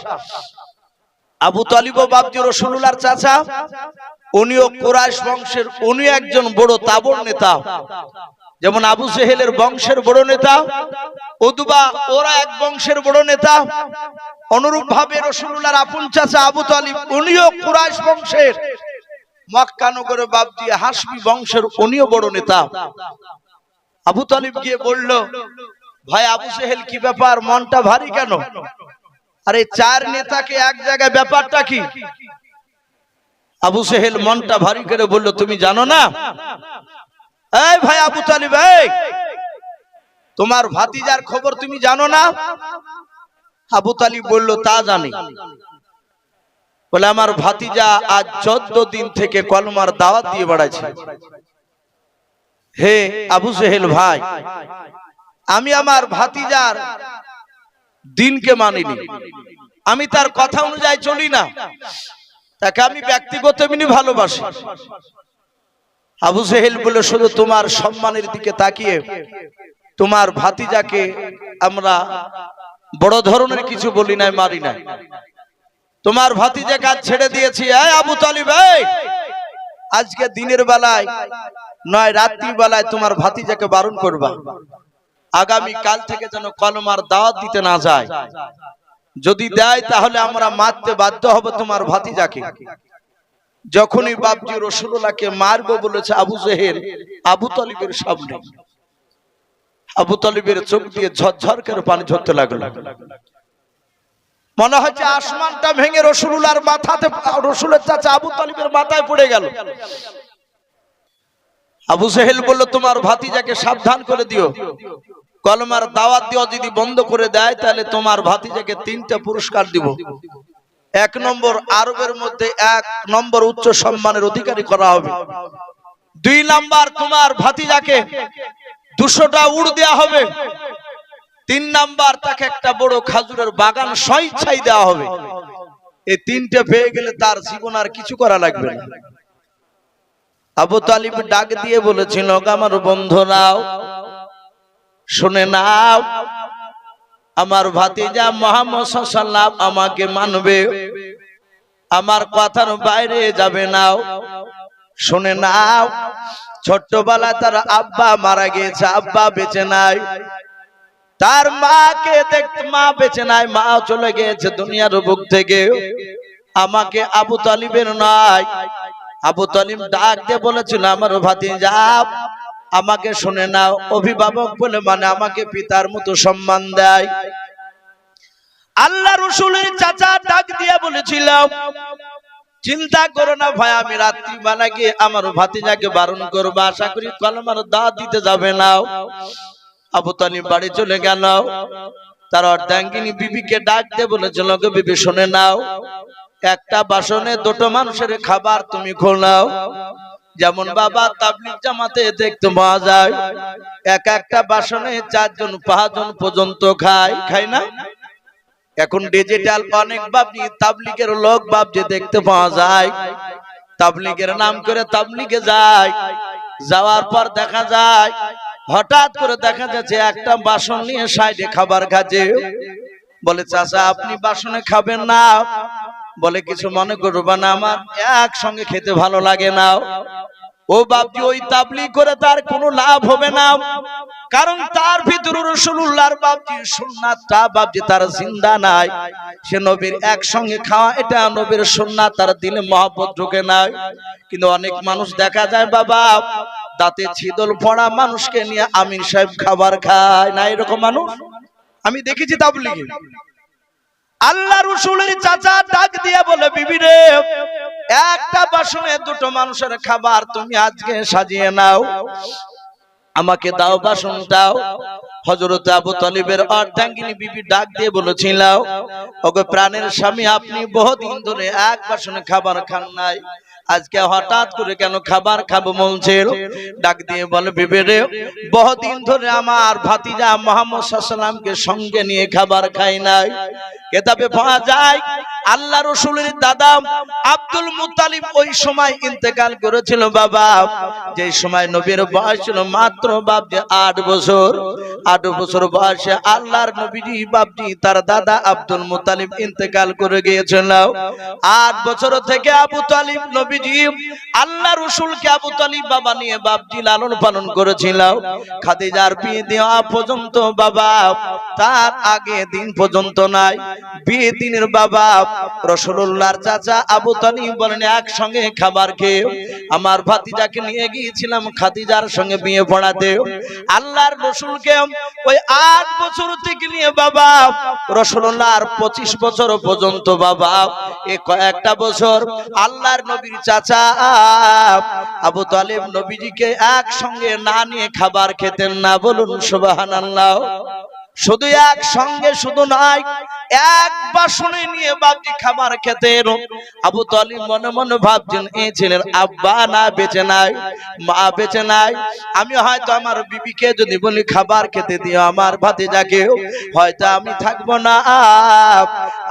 আবু তালিব বাপজি রাসূলুল্লাহর চাচা, উনিও কুরাইশ বংশের, উনি একজন বড় তাবর নেতা। যেমন আবু জেহেলের বংশের বড় নেতা, উতবা ওরা এক বংশের বড় নেতা। অনুরূপ ভাবে রাসূলুল্লাহর আপন চাচা আবু তালিব, উনিও কুরাইশ বংশের, মক্কা নগরে বাপজি হাশমি বংশের, উনিও বড় নেতা। আবু তালিব গিয়ে বলল, ভাই আবু জেহেল, কি ব্যাপার, মনটা ভারী কেন? আরে 4 নেতাকে এক জায়গায়, ব্যাপারটা কি? আবু জেহেল মনটা ভারী করে বলল, তুমি জানো না? এই ভাই আবু তালিব, এই তোমার ভাতিজার খবর তুমি জানো না? আবু তালিব বলল, তা জানি। বলে, আমার ভাতিজা আজ 14 দিন থেকে কলমার দাওয়াত দিয়ে বেড়াচ্ছে। হে আবু জেহেল ভাই, আমি আমার ভাতিজার দিনকে মানিনি, আমি তার কথা অনুযায়ী চলি না, তাকে আমি ব্যক্তিগত এমনি ভালোবাসি। আবু জেহেল বলে, শুধু তোমার সম্মানের দিকে তাকিয়ে তোমার ভাতিজাকে আমরা বড় ধরনের কিছু বলি নাই, মারি নাই, তোমার ভাতিজা কাজ ছেড়ে দিয়েছি। এই আবু তালিব, আজকে দিনের বেলায় নয় রাত্রি বেলায় তোমার ভাতিজাকে বারণ করবা, আগামী কাল থেকে যেন কলমার দাওয়াত দিতে না যায়। যদি দেয় তাহলে আমরা মারতে বাধ্য হব তোমার ভাতিজাকে। যখনই বাপজি রাসূলুল্লাহকে মারবো বলেছে আবু জেহেল আবু তালিবের সামনে, আবু তালিবের চোখ দিয়ে ঝরঝর করে পানি ঝরতে লাগলো। মনে হচ্ছে আসমানটা ভেঙে রাসূলুল্লাহর মাথাতে, রাসূলের চাচা আবু তালিবের মাথায় পড়ে গেল। আবু জেহেল বলল, তোমার ভাতিজাকে সাবধান করে দিও, কলমার দাওয়াত দেওয়া যদি বন্ধ করে দেয় তাহলে তোমার ভাতিজাকে 3টা পুরস্কার দিব। 1 নম্বর, আরবের মধ্যে 1 নম্বর উচ্চ সম্মানের অধিকারী করা হবে। 2 নাম্বার, তোমার ভাতিজাকে 200টা উট দেওয়া হবে। 3 নাম্বার, তাকে একটা বড় খাজুরের বাগান স্বেচ্ছায় দেওয়া হবে। এই 3টে পেয়ে গেলে তার জীবন আর কিছু করা লাগবে না। আবু তালিব ডাক দিয়ে বলেছিল, আমার বন্ধুরাও শুনে নাও, আমার ভাতিজা মুহাম্মদ সাল্লাল্লাহু আলাইহি ওয়াসাল্লাম আমাকে মানবে, আমার কথার বাইরে যাবে না। শুনে নাও, ছোট্টবেলায় তার আব্বা মারা গিয়েছে, আব্বা বেঁচে নাই। তার মাকে দেখতে, মা বেঁচে নাই, মা চলে গিয়েছে দুনিয়ার বুক থেকে। আমাকে আবু তালিবের নাই, আবু তালিব ডাক দিয়ে বলেছিল, আমার ভাতিজা আমাকে শুনে নাও। অভিভাবক বলে মানে আমাকে পিতার মতো সম্মান দেয়। আল্লাহ রাসূলের চাচা ডাক দিয়ে বলেছিল, চিন্তা করো না ভাই, আমি রাত্রিবেলা গিয়ে আমার ভাতিজাকে বারণ করবো, আশা করি কলমার দাওয়াত দিতে যাবে না। আবু তালিব বাড়ি চলে গেল। তার অর্ধাঙ্গিনী বিবিকে ডাক দিয়ে বলেছিল, গো বিবি শুনে নাও, একটা বাসনে দুটো মানুষের খাবার তুমি খোলাও। যেমন বাবা তাবলীগ জামাতে দেখতে পাওয়া যায়, এক একটা বাসনে 4 জন 5 জন পর্যন্ত খায় না? এখন ডিজিটাল অনেক বাপজি তাবলীগের লোক বাপজি দেখতে পাওয়া যায়, তাবলীগের নাম করে তাবলীগে যায়, যাওয়ার পর দেখা যায় হঠাৎ করে দেখা যাচ্ছে একটা বাসন নিয়ে সাইডে খাবার খাচ্ছে। বলে চাচা আপনি বাসনে খাবেন না? বলে কিছু মনে করবে না, আমার একসঙ্গে খেতে ভালো লাগে না। ও বাপজি ওই তাবলীগ করে তার কোনো লাভ হবে না, কারণ তার ভিতরে রাসূলুল্লাহর বাপজি সুন্নাতটা বাপজি তার জিন্দা নাই। সে নবীর একসঙ্গে খাওয়া এটা নবীর সুন্নাত, তার দিলে মহব্বত ঢোকে না। কিন্তু অনেক মানুষ দেখা যায় বাবা দাঁতে ছিদল পড়া মানুষকে নিয়ে আমির সাহেব খাবার খায় না, এরকম মানুষ আমি দেখেছি তাবলীগে। আল্লাহ রাসূলের চাচা ডাক দিয়ে বলে, বিবি রে, একটা বাসনে দুটো মানুষের খাবার তুমি আজকে সাজিয়ে নাও, আমাকে দাও বাসনটাও। হযরত আবু তালিবের অর্ধাঙ্গিনী বিবি ডাক দিয়ে বলেছিল, ওগো প্রাণের স্বামী, আপনি বহুদিন ধরে এক বাসনে খাবার খান নাই, আজকে হঠাৎ করে কেন খাবার খাবো বলছেন? ডাক দিয়ে বলে, বিবি রে, বহুদিন ধরে আমার ভাতিজা মুহাম্মদ সাল্লাল্লাহু আলাইহি ওয়াসাল্লামকে সঙ্গে নিয়ে খাবার খাই নাই। কিতাবে পাওয়া যায় আল্লাহ রাসূলের দাদা আব্দুল মুত্তালিব ওই সময় ইন্তেকাল করেছিল বাবা, যে সময় নবীর বয়স ছিল মাত্র বাপজি 8 বছর। 8 বছর বয়সে আল্লাহর নবীজি বাপজি তার দাদা আব্দুল মুত্তালিব ইন্তেকাল করে গিয়েছিল। 8 বছর থেকে আবু তালিব নবীজি আল্লাহ রাসূলকে আবু তালিব বাবা নিয়ে বাপজি লালন পালন করেছিল। খাদিজার বিয়ে দেওয়া পর্যন্ত বাবা, তার আগে দিন পর্যন্ত নাই, বিয়ে দিনের বাবা রাসূলুল্লাহর চাচা আবু তালিব বলেন, একসঙ্গে খাবার খেয়ে আমার ভাতিজাকে নিয়ে গিয়েছিলাম খাদিজার সঙ্গে বিয়ে পড়াতে। আল্লাহর রাসূলকে ওই 8 বছর থেকে নিয়ে বাবা রাসূলুল্লাহর 25 বছর পর্যন্ত বাবা, এই কয়েকটা বছর আল্লাহর নবীর চাচা আবু তালিব নবীজিকে একসঙ্গে না নিয়ে খাবার খেতেন না। বলুন সুবহানাল্লাহ। শুধু একসঙ্গে শুধু নয়, এক বাসনে নিয়ে বাপজি খাবার খেতেন। আবু তালিব মনে মনে ভাবছেন, এই ছেলের আব্বা না বেঁচে নাই, মা বেঁচে নাই, আমি হয়তো আমার বিবিকে যদি বলি খাবার খেতে দিও আমার ভাতিজাকে, হয়তো আমি থাকবো না,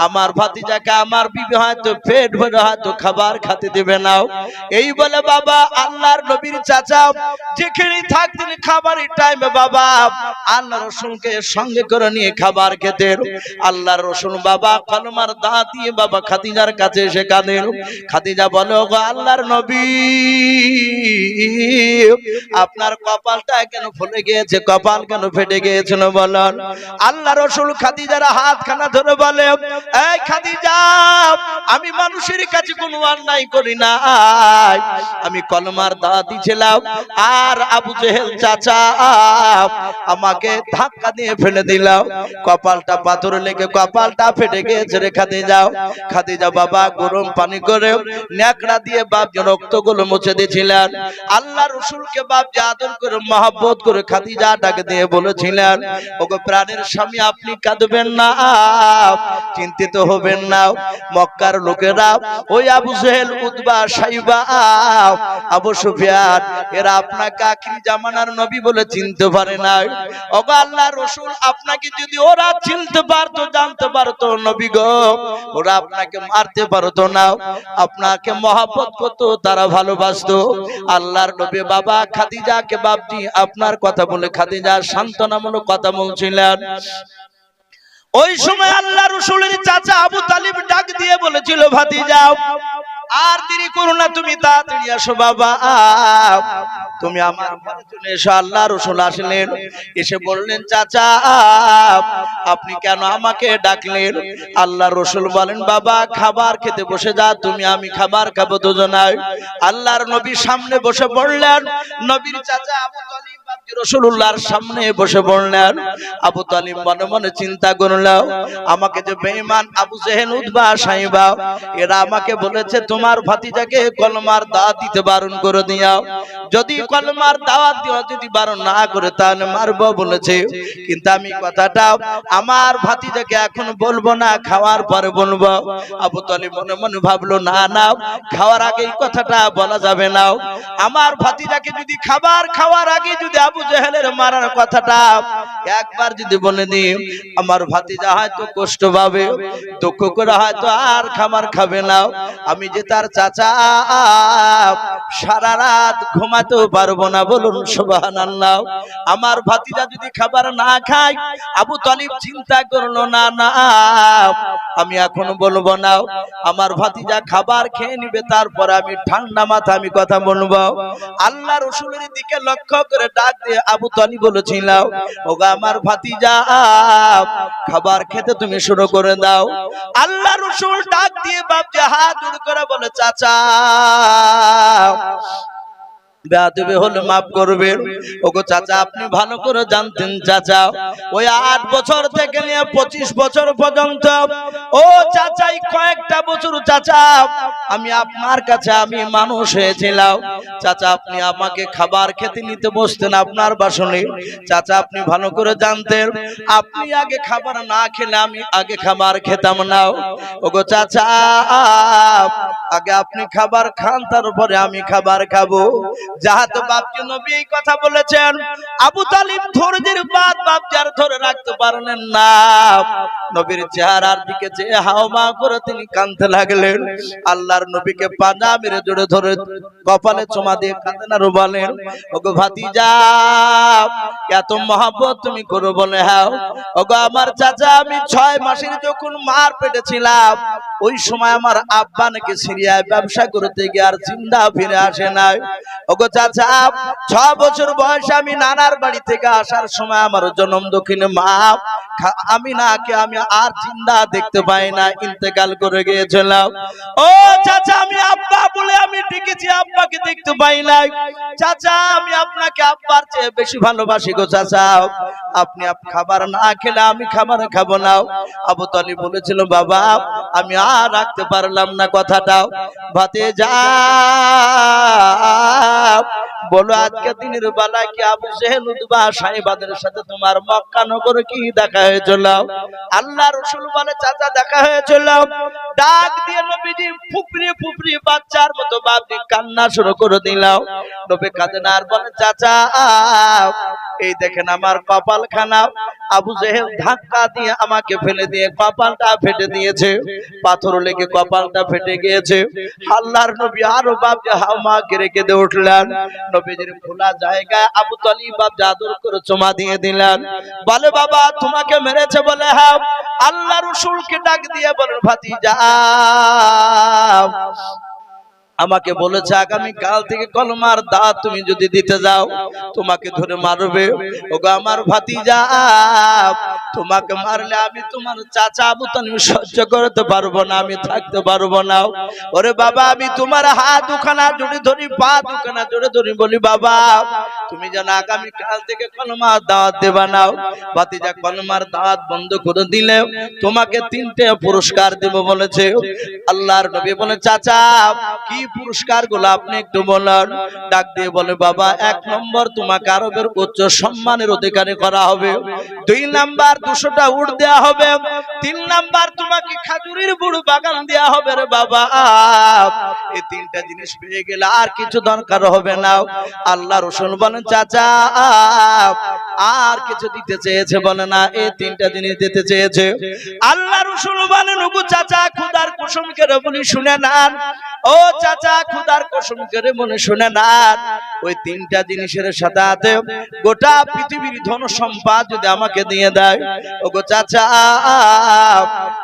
আমার ভাতিজাকে আমার বিবি হয়তো পেট ভরে হয়তো খাবার খেতে দেবে না। এই বলে বাবা আল্লাহর নবীর চাচা যেখানে থাকতেন খাবারের টাইমে বাবা আল্লাহ রাসূলকে সঙ্গে করে নিয়ে খাবার খেতেন। আল্লাহর রাসূল বাবা কলমার দাঁত দিয়ে বাবা খাদিজার কাছে এসে কাঁদেন। খাদিজা বলে, ওগো আল্লাহর নবী, আপনার কপালটা কেন ফুলে গিয়েছে, কপাল কেন ফেটে গিয়েছিল বলেন? আল্লাহ রাসূল খাদিজার হাতখানা ধরে বলে, এই খাদিজা, আমি মানুষের কাছে কোনো অন্যায় করি না, আমি কলমার দাঁত দিয়েছিলাম, আর আবু জেহেল চাচা আমাকে ধাক্কা দিয়ে ফেলে দিলাম, কপালটা পাথর লেগে কপালটা ফেটে গিয়েছে রে খাদিজা। খাদিজা বাবা গরম পানি করে ন্যাকড়া দিয়ে বাপ রক্তগুলো মুছে দিয়েছিলেন। আল্লাহ রাসূলকে বাপ আদর করে মহব্বত করে খাদিজা ডাকে দিয়ে বলেছিলেন, ওগো প্রাণের স্বামী, আপনি কাঁদবেন না, চিন্তিত হবেন না। মক্কার লোকেরা ওই আবু জেহেল, উতবা, সাইবা, আবু সুফিয়ান, এরা আপনাকে আখিরি জামানার নবী বলে চিনতে পারে না। ওগো আল্লাহর রাসূল, আপনাকে যদি ওরা চিনতে পারতো, জানতে পারতো নবী গো, ওরা আপনাকে মারতে পারতো না, আপনাকে মহব্বত করতো, তারা ভালোবাসতো। আল্লাহর নবী বাবা খাদিজাকে বাপজি আপনার কথা বলে খাদিজা সান্ত্বনামূলক কথা বলছিলেন। ওই সময় আল্লাহ রাসূলের চাচা আবু তালিব ডাক দিয়ে বলেছিল, ভাতিজা আর দেরি করো না, তুমি তাড়াতাড়ি আসো বাবা, তুমি আমার ঘরে চলে এসো। আল্লাহ রাসূল আসলেন, এসে বললেন, চাচা আপনি কেন আমাকে ডাকলেন? আল্লাহ রাসূল বলেন, বাবা খাবার খেতে বসে যা, তুমি আমি খাবার খাবো দুজনায়। আল্লাহর নবী সামনে বসে পড়লেন, নবীর চাচা আবু তালিব রাসূলুল্লাহর সামনে বসে পড়লেন। আবু তালিব মনে মনে চিন্তা করল, আমাকে যে বেঈমান আবু জেহেল উতবা সাইবা এরা আমাকে বলেছে তোমার ভাতিজাকে কলমার দাওয়াত দিতে বারণ করে দিও, যদি কলমার দাওয়াত দিও যদি বারণ না করে তাহলে মারবো বলেছে। কিন্তু আমি কথাটা আমার ভাতিজাকে এখন বলবো না, খাওয়ার পরে বলবো। আবু তালিব মনে মনে ভাবলো, না না, খাওয়ার আগে এই কথাটা বলা যাবে না। আমার ভাতিজাকে যদি খাওয়ার আগে যদি আবু জেহেলের মারার কথাটা একবার যদি বলে দিই, আমার ভাতিজা হয়তো কষ্ট পাবে, দুঃখ করে হয়তো আর খাবার খাবে না। আমি যে তার চাচা, সারা রাত ঘুমাতেও পারবো না, বলুন সুবহানাল্লাহ। আমার ভাতিজা যদি খাবার না খায়, আবু তালিব চিন্তা করলো, না না আমি এখন বলবো না, আমার ভাতিজা খাবার খেয়ে নিবে, তারপর আমি ঠান্ডা মাথা আমি কথা বলবো। আল্লাহ রাসূলের দিকে লক্ষ্য করে ডাক দিয়ে আবু তালিব বলেছিল, ওগো আমার ভাতিজা খাবার খেতে তুমি শুরু করে দাও। আল্লাহ রাসূল ডাক দিয়ে বাপজি হাত জোড় করে বলে, চাচা বেয়াদবি হলে মাফ করবেন। ওগো চাচা আপনি ভালো করে জানতেন, চাচা ওই 8 বছর থেকে নিয়ে 25 বছর পর্যন্ত ও চাচাই কয়েকটা বছর চাচা আমি আপনার কাছে আমি মানুষ হয়েছিলাম। চাচা আপনি আমাকে খাবার খেতে নিতে বসতেন আপনার বাসনে, চাচা আপনি ভালো করে জানতেন আপনি আগে খাবার না খেলে আমি আগে খাবার খেতাম না। ওগো চাচা আগে আপনি খাবার খান, তারপরে আমি খাবার খাবো। যাহাতে বাপজি নবী এই কথা বলেছেন, আবু তালিব ধৈর্যের বাদ বাপজি আর ধরে রাখতে পারলেন না। নবীর চেহারার দিকে যে হাওমা করে তিনি কাঁদতে লাগলেন। আল্লাহর নবীকে পাজা মেরে জোরে ধরে কপালে চুমা দিয়ে কাঁদেন আর বলেন, ওগো ভাতিজা এত মহব্বত তুমি করো বলে? হ্যাঁ। ওগো আমার চাচা আমি 6 মাসের যখন মার পেটে ছিলাম, ওই সময় আমার আব্বা নাকি সিরিয়ায় ব্যবসা করতে গিয়ে আর জিন্দা ফিরে আসে নাই। ওগো চাচা 6 বছর বয়সে আমি নানার বাড়ি থেকে আসার সময় আমার জন্ম দক্ষিণে মা আমি নাকে আমি আর জিন্দা দেখতে পাই না, ইন্তেকাল করে গিয়েছিলাম। ও চাচা আমি আব্বা বলে আমি ডেকেছি, আব্বাকে দেখতে পাই নাই। চাচা আমি আপনাকে আব্বার চেয়ে বেশি ভালোবাসি গো চাচা, আপনি খাবার না খেলে আমি খাবার খাবো না। আবু তালিব বলেছিল, বাবা আমি আর রাখতে পারলাম না কথাটা। ভাতিজা বলো আজকে দিনের বেলায় কি আবু জেহেল উতবা সাইবাদের সাথে তোমার মক্কা নগরে কি দেখা হয়েছিল? আল্লাহ রাসূল বলে, চাচা দেখা হয়েছিল। ডাক দিয়ে নবীজি ফুপড়ি ফুপড়ি বাচ্চার মতো বাপজি কান্না শুরু করে দিল। নবী কাঁদেন আর বলে, চাচা এই দেখেন আমার কপালখানা আবু জেহেল ধাক্কা দিয়ে আমাকে ফেলে দিয়ে কপালটা ফেটে দিয়েছে, পাথর লেগে কপালটা ফেটে গিয়েছে। আল্লাহর নবী আরো বাপজি হাওমা কেড়ে কেঁদে উঠলেন। নবীজির খোলা জায়গায় আবু তালিব বাপ আদর করে চুমা দিয়ে দিলেন। বলে, বাবা তোমাকে মেরেছে বলে? হ্যাঁ। আল্লাহ রাসূলকে ডাক দিয়ে বলেন, ভাতিজা আমাকে বলেছে আগামী কাল থেকে কলমার দাওয়াত তুমি যদি দিতে যাও তোমাকে ধরে মারবে। ওগো আমার ভাতিজা তোমাকে মারলে আমি তোমার চাচা আবু তালিব সহ্য করতে পারবো না, আমি থাকতে পারবো না। ওরে বাবা আমি তোমার হাত দুখানা জড়ে ধরি, পা দুখানা জড়ে ধরি, বলি বাবা তুমি যেন আগামী কাল থেকে কলমার দাওয়াত দেবা না। ভাতিজা কলমার দাওয়াত বন্ধ করে দিলে তোমাকে 3টে পুরস্কার দেব বলেছে। আল্লাহর নবী বলে, চাচা কি পুরস্কার গুলো আপনি একটু বলেন। ডাক দিয়ে বলে, বাবা 1 নম্বর তোমাকে আরবের উচ্চ সম্মানের অধিকারী করা হবে, 2 নাম্বার 200টা উট দেয়া হবে, 3 নাম্বার তোমাকে খাজুরের বুড় বাগান দেয়া হবে। রে বাবা এই 3টা জিনিস পেয়ে গেলে আর কিছু দরকার হবে না। আল্লাহ রাসূল বলেন, চাচা আর কিছু দিতে চেয়েছে? বলে না, এই তিনটা জিনিস দিতে চেয়েছে। আল্লাহ রাসূল বলেন, ওগো চাচা, খোদার কসম করে বলি শুনে নেন, ও চাচা, খোদার কসম করে বলে শুনে নেন, ওই তিনটা জিনিসের সাথে গোটা পৃথিবীর ধন সম্পদ যদি আমাকে দিয়ে দেয়, ওগো চাচা,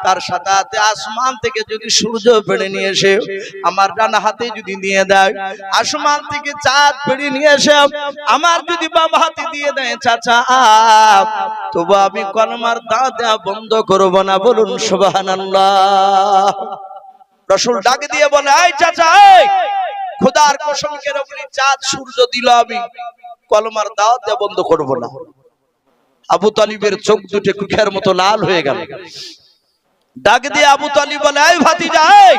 তার সাথে আসমান থেকে যদি সূর্য পেড়ে নিয়ে এসে আমার ডান হাতে যদি দিয়ে দেয়, আসমান থেকে চাঁদ পেড়ে নিয়ে এসে আমার যদি বাম হাতে দিয়ে দেয় চাচা, তবু আমি কলমার দাওয়াত দেওয়া বন্ধ করব না। বলুন সুবহানাল্লাহ। রাসূল ডাক দিয়ে বলে, এই চাচা, এই খোদার কসম করে বলি, চাঁদ সূর্য দিল, আমি কলমার দাওয়াত দেওয়া বন্ধ করব না। আবু তালিবের চোখ দুটো কুখের মতো লাল হয়ে গেল। ডাক দিয়ে আবু তালিব বলে, এই ভাতিজা, এই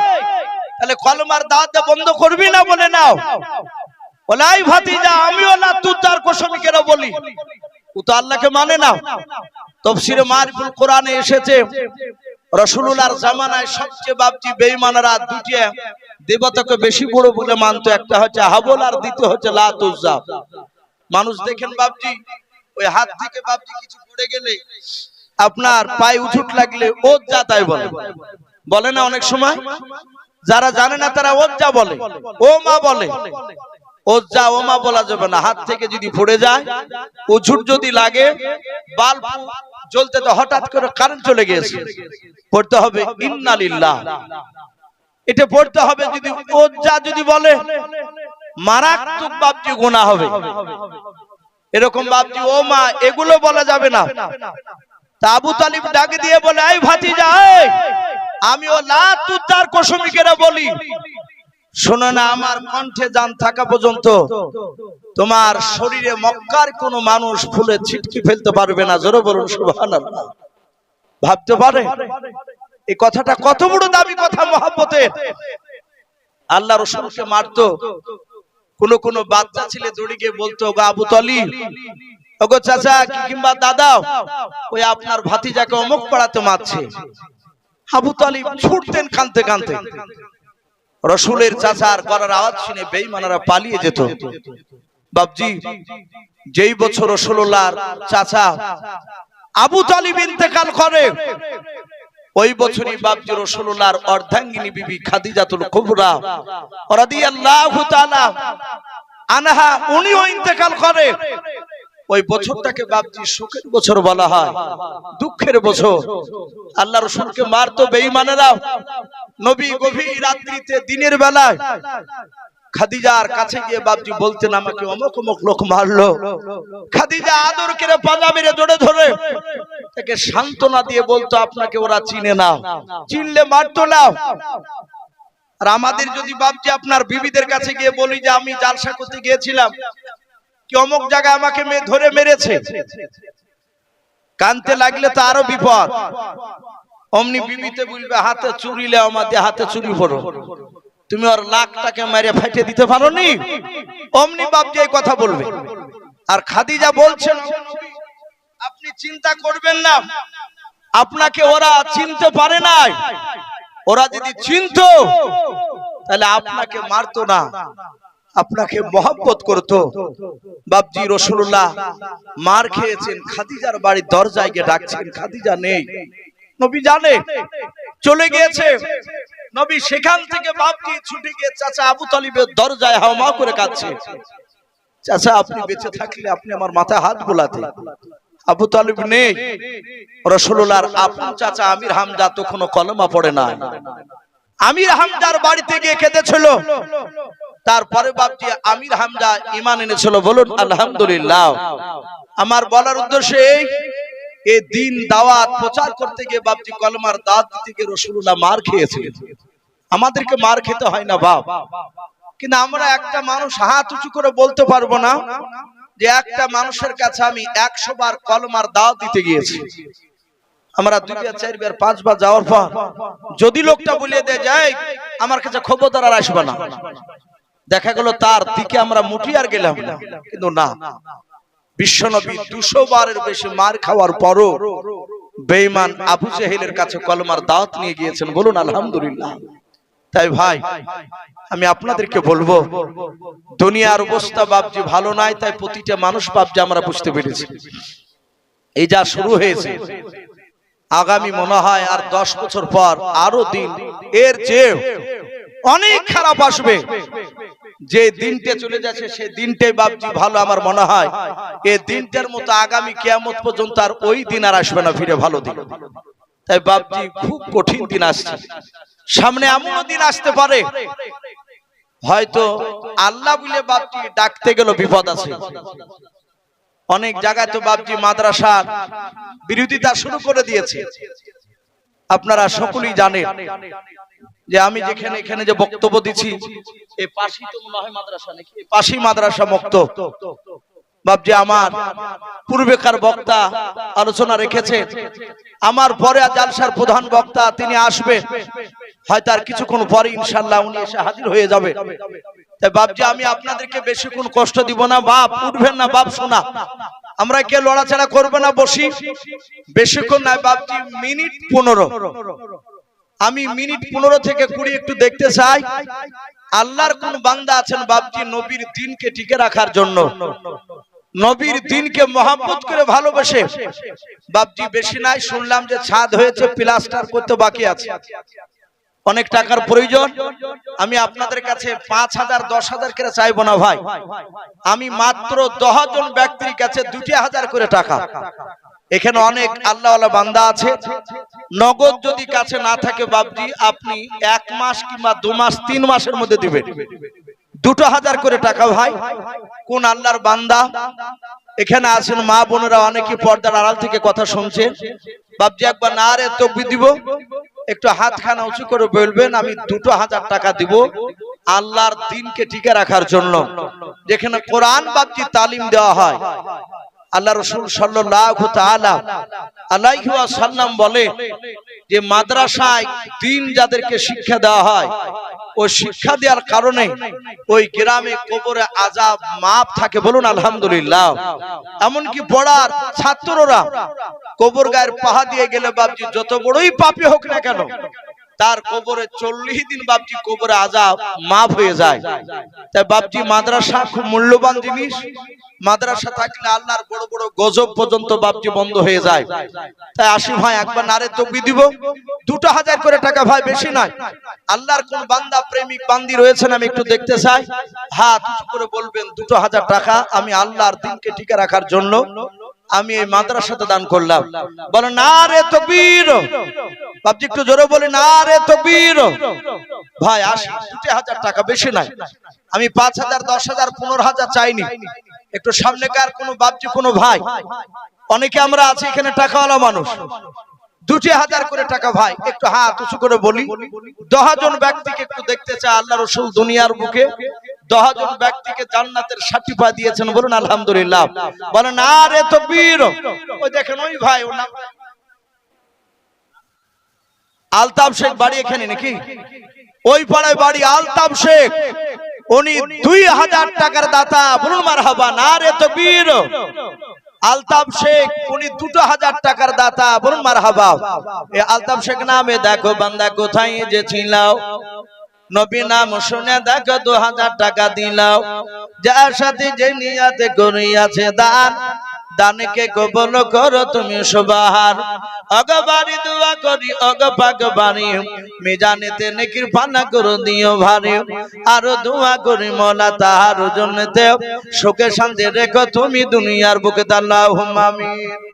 তাহলে কলমার দাওয়াত দেওয়া বন্ধ করবি না? বলে নাও। বলে, এই ভাতিজা, আমিও না তুই তার কসম করে বলি, ও তো আল্লাহকে মানে না। তাফসীরে মারিফুল কোরআনে এসেছে, রাসূলুল্লাহর জামানায় সবচেয়ে বাপজি বেঈমানরা দুটি দেবতাকে বেশি বড় বলে মানতো, একটা হচ্ছে হাবল আর দ্বিতীয় হচ্ছে লাত উজ্জা। মানুষ দেখেন বাপজি, ওই হাত থেকে বাপজি কিছু পড়ে গেলে, আপনার পায়ে উঠুট লাগলে ওজ্জা তাই বলে, বলে না অনেক সময়? যারা জানে না তারা ওজ্জা বলে, ও মা বলে। ওজ্জা ও মা বলা যাবে না। হাত থেকে যদি পড়ে যায়, উঠুট যদি লাগে, বাল্ব জ্বলতে তো হঠাৎ করে কারেন্ট চলে গিয়েছে, পড়তে হবে ইন্না লিল্লাহ, এটা পড়তে হবে। যদি ওজ্জা যদি বলে, মারাত্মক বাপজি গুনাহ হবে। এরকম বাপজি ও মা এগুলো বলা যাবে না। তা আবু তালিব ডাক দিয়ে বলে, এই ভাতিজা, এই আমি ও লাত তার কসম করে বলি, শোনো না, আমার কণ্ঠে জান থাকা পর্যন্ত তোমার শরীরে মক্কার কোন মানুষ ফুলে ছিটকে ফেলতে পারবে না। জোরে বলুন সুবহানাল্লাহ। ভাবতে পারে এই কথাটা কত বড় দামি কথা মহব্বতের। আল্লাহ রাসূলকে মারতো, কোন বাচ্চা ছেলে দৌড়ে গিয়ে বলতো, ওগো আবু তালিব, ওগো চাচা কিংবা দাদা, ওই আপনার ভাতিজাকে অমুক পাড়াতে মারছে। আবু তালিব ছুটতেন কাঁদতে কাঁদতে। রাসূলের চাচার গলার আওয়াজ শুনে বেঈমানরা পালিয়ে যেত। বাপজি, যেই বছর রাসূলুল্লাহর চাচা আবু তালিব ইন্তেকাল করে, ওই বছরই বাপজি রাসূলুল্লাহর অর্ধাঙ্গিনী বিবি খাদিজাতুল কুবরা রাদিয়াল্লাহু তাআলা আনহা, উনিও ইন্তেকাল করে। ওই বছরটাকে বাপজি শোকের বছর বলা হয়, দুঃখের বছর। আল্লাহ রাসূলকে মারতো বেঈমানেরা। নবী গভীর রাত্রিতে দিনের বেলায় খাদিজার কাছে গিয়ে বাপজি বলতেন, আমাকে অমুক অমুক লোক মারলো। খাদিজা আদর করে পাজা মেরে জড়ে ধরে তাকে সান্ত্বনা দিয়ে বলতো, আপনাকে ওরা চিনে না, চিনলে মারতো না। আর আমাদের যদি বাপজি আপনার বিবিদের কাছে গিয়ে বলি যে আমি জালসা করতে গিয়েছিলাম, কি অমুক জায়গায় আমাকে ধরে মেরেছে, কানতে লাগলে তো আরো বিপদ। অমনি বিবিতে বলবে, হাতে চুরি লে, আমাদের হাতে চুরি পড়ো, তুমি ওর লাখটাকে মেরে ফাটিয়ে দিতে পারো নি? অমনি বাপজি এই কথা বলবে। আর খাদিজা বলছেন, আপনি চিন্তা করবেন না, আপনাকে ওরা চিনতে পারে নাই। ওরা যদি চিনতো তাহলে আপনাকে মারতো না, আপনাকে মহব্বত করতো। বাপজি রাসূলুল্লাহ মার খেয়েছেন, খাদিজার বাড়ির দরজায় গিয়ে ডাকছেন, খাদিজা নেই। নবী জানে চলে গিয়েছে। নবী সেখান থেকে বাপজি ছুটে গিয়ে চাচা আবু তালিবের দরজায় হাওমা করে কাঁদছে, চাচা আপনি বেঁচে থাকলে আপনি আমার মাথায় হাত বোলাতেন। আবু তালিব নেই। রাসূলুল্লাহর আপন চাচা আমির হামজা তখনও কলমা পড়ে না। আমির হামজার বাড়িতে গিয়ে কেঁদেছিল। তারপরে বাপজি আমির হামজা ঈমান এনেছিল। বলুন আলহামদুলিল্লাহ। আমার বলার উদ্দেশ্য এই দিন দাওয়াত প্রচার করতে গিয়ে বাপজি কলমার দাওয়াত দিতে গিয়ে রাসূলুল্লাহ মার খেয়েছিলেন। আমাদেরকে মার খেতে হয় না বাপ, কিন্তু আমরা একটা মানুষ হাত উঁচু করে বলতে পারবো না যে একটা মানুষের কাছে আমি 100 বার কলমার দাওয়াত দিতে গিয়েছি। আমরা 2 বার 4 বার 5 বার যাওয়ার পর যদি লোকটা বলে দেয় যায় আমার কাছে খবরদার আর আসবে না, দেখা গেল তার দিকে আমরা মুঠি আর গেলাম না। কিন্তু না, বিশ্বনবী 200 বারের বেশি মার খাওয়ার পরও বেঈমান আবু জেহেলের কাছে কলমার দাওয়াত নিয়ে গিয়েছেন। বলুন আলহামদুলিল্লাহ। তাই ভাই আমি আপনাদেরকে বলবো, দুনিয়ার অবস্থা বাপজি ভালো নাই, তাই প্রতিটা মানুষ বাপজি আমরা বুঝতে পেরেছি এই যা শুরু হয়েছে, আগামী মনে হয় আর 10 বছর পর আরো দিন এর চেয়ে অনেক খারাপ আসবে। যে দিনটা চলে যাচ্ছে সেই দিনটাই বাপজি ভালো আমার মনে হয়। এই দিনটার মতো আগামী কিয়ামত পর্যন্ত আর ওই দিন আর আসবে না ফিরে ভালো দিন। তাই বাপজি খুব কঠিন দিন আসছে, সামনে এমনও দিন আসতে পারে হয়তো আল্লাহ বলে বাপজি ডাকতে গেল বিপদ আছে। অনেক জায়গায় তো বাপজি মাদ্রাসা বিরোধিতা শুরু করে দিয়েছে। আপনারা সকলেই জানেন যে আমি যেখানে এখানে যে বক্তব্য দিচ্ছি এই পাশেই তো মনে হয় মাদ্রাসা, নাকি এই পাশেই মাদ্রাসা মুক্ত। বাপজি আমার পূর্বেকার বক্তা আলোচনা রেখেছে, আমার পরে জালসার প্রধান বক্তা তিনি আসবেন, হয়তো আর কিছুক্ষণ পরে ইনশাআল্লাহ উনি এসে হাজির হয়ে যাবে। তাই বাপজি আমি আপনাদেরকে বেশিক্ষণ কষ্ট দিব না, বাপ উঠবেন না, বাপ শোনা আমরা কে লড়াচড়া করবে না, বসি বেশিক্ষণ নাই বাপজি, মিনিট 15। আমি মিনিট 15 থেকে 20 একটু দেখতে চাই আল্লাহর কোন বান্দা আছেন বাপজি নবীর দ্বীনকে টিকে রাখার জন্য, নবীর দ্বীনকে মহব্বত করে ভালোবাসে। বাপজি বেশি নাই, শুনলাম যে ছাদ হয়েছে, প্লাস্টার করতে বাকি আছে, অনেক টাকার প্রয়োজন। আমি আপনাদের কাছে 5,000 10,000 করে চাইবো না ভাই, আমি মাত্র 10 জন ব্যক্তির কাছে 2,000 করে টাকা। এখানে অনেক আল্লাহওয়ালা বান্দা আছে, নগদ যদি কাছে না থাকে বাপজি আপনি 1 মাস কিংবা 2 মাস 3 মাসের মধ্যে দিবেন 2,000 করে টাকা। ভাই কোন আল্লাহর বান্দা এখানে আছেন, মা বোনেরা অনেকে পর্দার আড়াল থেকে কথা শুনছে, বাপজি একবার নারে তাকবীর দিব, একটু হাতখানা উঁচু করে বলবেন আমি 2,000 টাকা দিব আল্লাহর দ্বীনকে টিকে রাখার জন্য। যেখানে কোরআন বাপজি তালিম দেওয়া হয়, আল্লাহ রাসূল সাল্লাল্লাহু তাআলা আলাইহি ওয়াসাল্লাম বলে যে মাদ্রাসায় দ্বীন যাদেরকে শিক্ষা দেওয়া হয় ওই শিক্ষা দেওয়ার কারণে ওই গ্রামে কবরে আযাব মাফ থাকে, বলুন আলহামদুলিল্লাহ। এমনকি পড়ার ছাত্ররা কবর গায়ের পাহা দিয়ে গেলে বাপজি যত বড়ই পাপী হোক না কেন তার কবরে 40 দিন বাপজি কবরে আযাব মাফ হয়ে যায়। তাই বাপজি মাদ্রাসা খুব মূল্যবান জিনিস, মাদ্রাসা থাকলে আল্লাহর বড় বড় গজব পর্যন্ত বাপজি বন্ধ হয়ে যায়। তাই আসি ভাই একবার নারে তাকবীর দিব, 2,000 করে টাকা ভাই বেশি নাই। আল্লাহর কোন বান্দা প্রেমিক বান্দি রয়েছেন আমি একটু দেখতে চাই, হাত উঁচু করে বলবেন 2,000 টাকা আমি আল্লাহর দ্বীনকে টিকে রাখার জন্য আমি এই মাদ্রাসাতে দান করলাম। বলো নারে তাকবীর, বাপজি একটু জোরে বলি নারে তাকবীর। ভাই আসি 2,000 টাকা বেশি নাই, আমি 5,000 10,000 15,000 চাইনি। একটু সামনেকার কোন বাপজি কোন ভাই, অনেকে আমরা আছি এখানে টাকাওয়ালা মানুষ, 2,000 করে টাকা ভাই একটু হাত উঁচু করে বলি। 10 জন ব্যক্তিকে একটু দেখতে চাই, আল্লাহ রাসূল দুনিয়ার বুকে 10 জন ব্যক্তিকে জান্নাতের সার্টিফিকেট দিয়েছেন, বলুন আলহামদুলিল্লাহ। বলেন নারে তাকবীর। ওই দেখেন ওই ভাই ওর নাম আলতাফ শেখ, বাড়ি এখানে নাকি ওই পাড়ায় বাড়ি আলতাফ শেখ, উনি 2,000 টাকার দাতা, বলুন মারহাবা নারে তাকবীর। আলতাফ শেখ উনি 2,000 টাকার দাতা, বলুন মারহাবা। এই আলতাফ শেখ নামে দেখো বান্দা কোথায় যে ছিলাও, নবী নাম শুনে দেখো 2,000 টাকা দিলাও, যার সাথে যে নিয়াতে করিয়াছে দান দানকে কবুল করো তুমি সুবহান। অগবারি দোয়া করি অগ পাক বাড়ি মিজানেতে নেকির পানা করে দিও ভারী, আর দোয়া করি মওলা তাহার জন্নতে সুখে শান্তি রেখো তুমি দুনিয়ার বুকে, আল্লাহুম্মা আমিন।